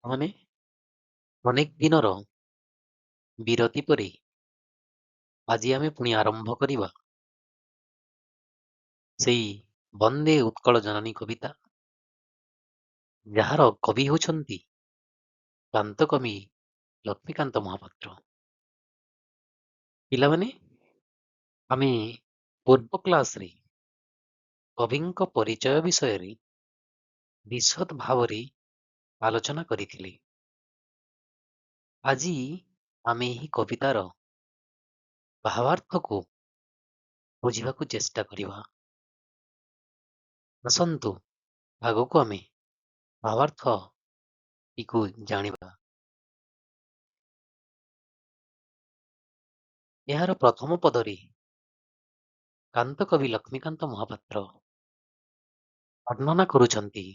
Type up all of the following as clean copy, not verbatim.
ମାନେ ଅନେକ ଦିନର ବିରତି ପରେ ଆଜି ଆମେ ପୁଣି ଆରମ୍ଭ କରିବା ସେଇ ବନ୍ଦେ ଉତ୍କଳ ଜନନୀ କବିତା, ଯାହାର କବି ହେଉଛନ୍ତି କାନ୍ତକବି ଲକ୍ଷ୍ମୀକାନ୍ତ ମହାପାତ୍ର। ପିଲାମାନେ, ଆମେ ପୂର୍ବ କ୍ଲାସରେ କବିଙ୍କ ପରିଚୟ ବିଷୟରେ ବିଶଦ ଭାବରେ ଆଲୋଚନା କରିଥିଲେ। ଆଜି ଆମେ ଏହି କବିତାର ଭାବାର୍ଥକୁ ବୁଝିବାକୁ ଚେଷ୍ଟା କରିବା। ଆସନ୍ତୁ ଆଗକୁ ଆମେ ଭାବାର୍ଥଟିକୁ ଜାଣିବା। ଏହାର ପ୍ରଥମ ପଦରେ କାନ୍ତକବି ଲକ୍ଷ୍ମୀକାନ୍ତ ମହାପାତ୍ର ବର୍ଣ୍ଣନା କରୁଛନ୍ତି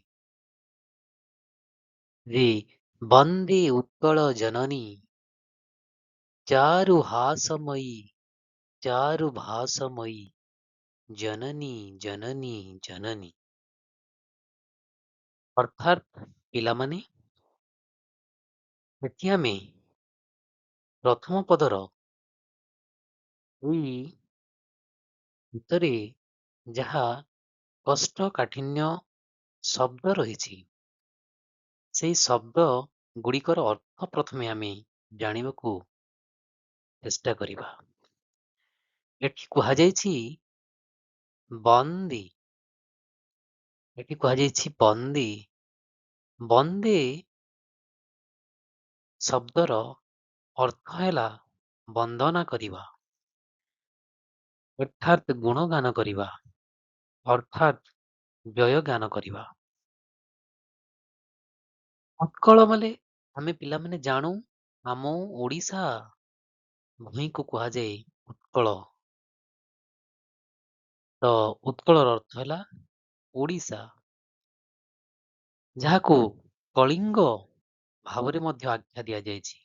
ଯେ ବନ୍ଦେ ଉତ୍କଳ ଜନନୀ ଚାରୁ ହାସମୟୀ ଚାରୁ ଭାସମୟୀ ଜନନୀ ଜନନୀ ଜନନୀ। ଅର୍ଥାତ୍ ପିଲାମାନେ, ଏଠି ଆମେ ପ୍ରଥମ ପଦର ଏଇ ଭିତରେ ଯାହା କୋଷ୍ଠକାଠିନ୍ୟ ଶବ୍ଦ ରହିଛି, ସେଇ ଶବ୍ଦ ଗୁଡ଼ିକର ଅର୍ଥ ପ୍ରଥମେ ଆମେ ଜାଣିବାକୁ ଚେଷ୍ଟା କରିବା। ଏଠି କୁହାଯାଇଛି ବନ୍ଦୀ, ଏଠି କୁହାଯାଇଛି ବନ୍ଦୀ। ବନ୍ଦେ ଶବ୍ଦର ଅର୍ଥ ହେଲା ବନ୍ଦନା କରିବା, ଅର୍ଥାତ୍ ଗୁଣଗାନ କରିବା, ଅର୍ଥାତ୍ ଜୟଗାନ କରିବା। ଉତ୍କଳ ମାନେ ଆମେ ପିଲାମାନେ ଜାଣୁ, ଆମ ଓଡ଼ିଶା ଭୂଇଁକୁ କୁହାଯାଏ ଉତ୍କଳ। ତ ଉତ୍କଳର ଅର୍ଥ ହେଲା ଓଡ଼ିଶା, ଯାହାକୁ କଳିଙ୍ଗ ଭାବରେ ମଧ୍ୟ ଆଖ୍ୟା ଦିଆଯାଇଛି।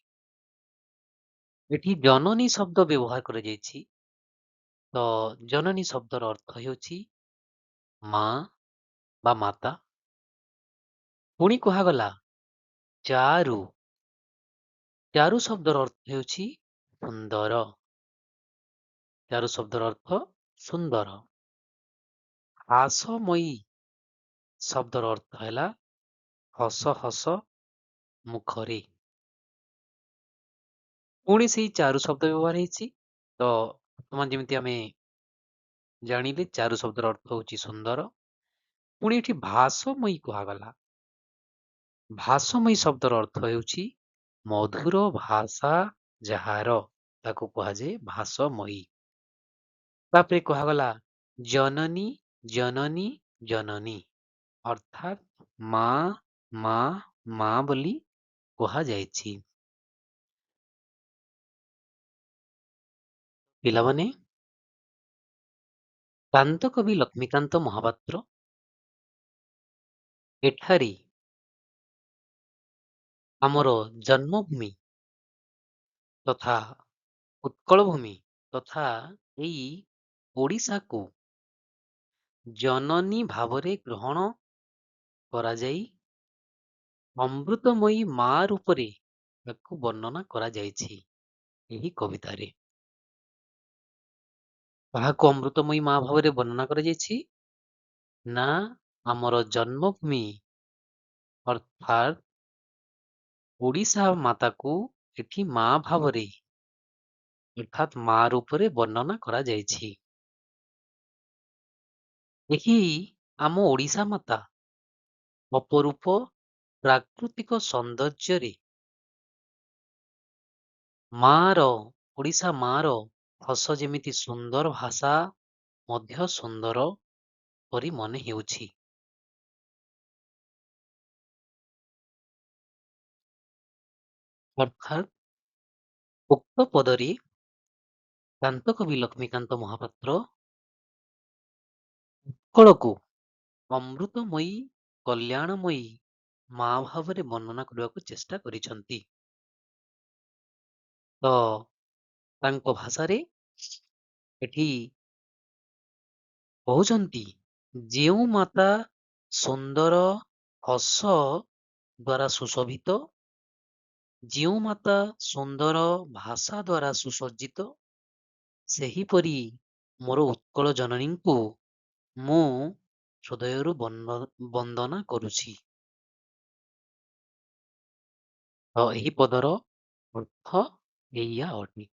ଏଠି ଜନନୀ ଶବ୍ଦ ବ୍ୟବହାର କରାଯାଇଛି। ତ ଜନନୀ ଶବ୍ଦର ଅର୍ଥ ହେଉଛି ମା ବା ମାତା। ପୁଣି କୁହାଗଲା ଚାରୁ, ଚାରୁ ଶବ୍ଦର ଅର୍ଥ ହେଉଛି ସୁନ୍ଦର। ଚାରୁ ଶବ୍ଦର ଅର୍ଥ ସୁନ୍ଦର। ହାସମୟୀ ଶବ୍ଦର ଅର୍ଥ ହେଲା ହସ ହସ ମୁଖରେ। ପୁଣି ସେଇ ଚାରୁ ଶବ୍ଦ ବ୍ୟବହାର ହେଇଛି। ତ ବର୍ତ୍ତମାନ ଯେମିତି ଆମେ ଜାଣିଲେ ଚାରୁ ଶବ୍ଦର ଅର୍ଥ ହେଉଛି ସୁନ୍ଦର। ପୁଣି ଏଠି ଭାସମୟୀ କୁହାଗଲା। ଭାସମୟୀ ଶବ୍ଦର ଅର୍ଥ ହେଉଛି ମଧୁର ଭାଷା ଯାହାର, ତାକୁ କୁହାଯାଏ ଭାସମୟୀ। ତାପରେ କୁହାଗଲା ଜନନୀ ଜନନୀ ଜନନୀ, ଅର୍ଥାତ୍ ମା ମା ମା ବୋଲି କୁହାଯାଇଛି। ପିଲାମାନେ, କାନ୍ତକବି ଲକ୍ଷ୍ମୀକାନ୍ତ ମହାପାତ୍ର ଏଠାରେ ଆମର ଜନ୍ମଭୂମି ତଥା ଉତ୍କଳ ଭୂମି ତଥା ଏଇ ଓଡ଼ିଶାକୁ ଜନନୀ ଭାବରେ ଗ୍ରହଣ କରାଯାଇ ଅମୃତମୟୀ ମା ରୂପରେ ତାକୁ ବର୍ଣ୍ଣନା କରାଯାଇଛି ଏହି କବିତାରେ। କାହାକୁ ଅମୃତମୟୀ ମା ଭାବରେ ବର୍ଣ୍ଣନା କରାଯାଇଛି? ନା, ଆମର ଜନ୍ମଭୂମି ଅର୍ଥାତ୍ ଓଡ଼ିଶା ମାତାକୁ ଏଠି ମା ଭାବରେ ଅର୍ଥାତ୍ ମା ରୂପରେ ବର୍ଣ୍ଣନା କରାଯାଇଛି। ଏହି ଆମ ଓଡ଼ିଶା ମାତା ଅପରୂପ ପ୍ରାକୃତିକ ସୌନ୍ଦର୍ଯ୍ୟରେ ମାର, ଓଡ଼ିଶା ମାର ହସ ଯେମିତି ସୁନ୍ଦର, ଭାଷା ମଧ୍ୟ ସୁନ୍ଦର ପରି ମନେ ହେଉଛି। ଅର୍ଥାତ୍ ଉକ୍ତ ପଦରେ କାନ୍ତକବି ଲକ୍ଷ୍ମୀକାନ୍ତ ମହାପାତ୍ର ଉତ୍କଳକୁ ଅମୃତମୟୀ କଲ୍ୟାଣମୟୀ ମା ଭାବରେ ବର୍ଣ୍ଣନା କରିବାକୁ ଚେଷ୍ଟା କରିଛନ୍ତି। ତ ତାଙ୍କ ଭାଷାରେ ଏଠି କହୁଛନ୍ତି ଯେଉଁ ମାତା ସୁନ୍ଦର ହସ ଦ୍ୱାରା ସୁଶୋଭିତ ଯେଉଁ ମାତା ସୁନ୍ଦର ଭାଷା ଦ୍ୱାରା ସୁସଜ୍ଜିତ, ସେହିପରି ମୋର ଉତ୍କଳ ଜନନୀଙ୍କୁ ମୁଁ ହୃଦୟରୁ ବନ୍ଦନା କରୁଛି। ତ ଏହି ପଦର ଅର୍ଥ ଏଇଆ ଅଟେ।